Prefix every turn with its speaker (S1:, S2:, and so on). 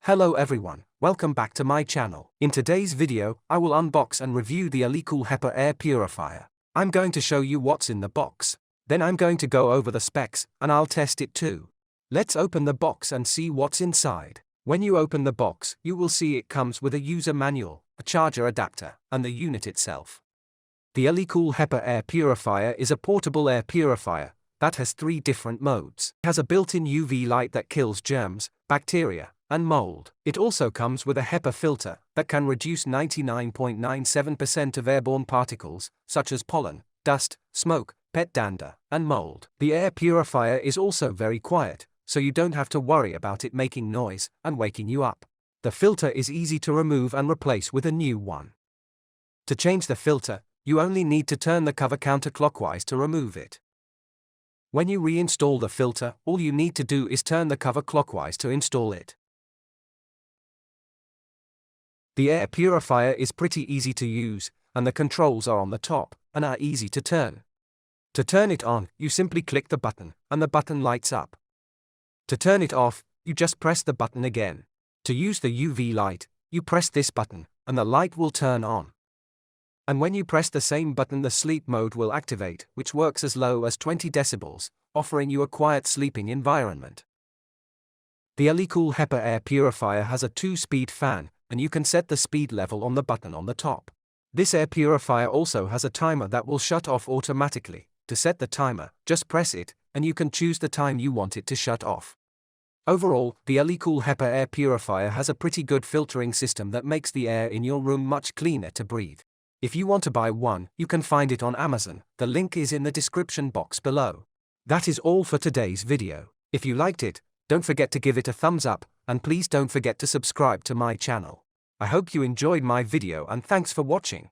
S1: Hello everyone, welcome back to my channel. In today's video, I will unbox and review the ALICOOL HEPA air purifier. I'm going to show you what's in the box. Then I'm going to go over the specs, and I'll test it too. Let's open the box and see what's inside. When you open the box, you will see it comes with a user manual, a charger adapter, and the unit itself. The ALICOOL HEPA air purifier is a portable air purifier that has 3 different modes. It has a built-in UV light that kills germs, bacteria, and mold. It also comes with a HEPA filter that can reduce 99.97% of airborne particles, such as pollen, dust, smoke, pet dander, and mold. The air purifier is also very quiet, so you don't have to worry about it making noise and waking you up. The filter is easy to remove and replace with a new one. To change the filter, you only need to turn the cover counterclockwise to remove it. When you reinstall the filter, all you need to do is turn the cover clockwise to install it. The air purifier is pretty easy to use, and the controls are on the top and are easy to turn. To turn it on, you simply click the button, and the button lights up. To turn it off, you just press the button again. To use the UV light, you press this button, and the light will turn on. And when you press the same button, the sleep mode will activate, which works as low as 20 decibels, offering you a quiet sleeping environment. The ALICOOL HEPA air purifier has a 2-speed fan, and you can set the speed level on the button on the top. This air purifier also has a timer that will shut off automatically. To set the timer, just press it, and you can choose the time you want it to shut off. Overall, the ALICOOL HEPA air purifier has a pretty good filtering system that makes the air in your room much cleaner to breathe. If you want to buy one, you can find it on Amazon. The link is in the description box below. That is all for today's video. If you liked it, don't forget to give it a thumbs up, and please don't forget to subscribe to my channel. I hope you enjoyed my video and thanks for watching.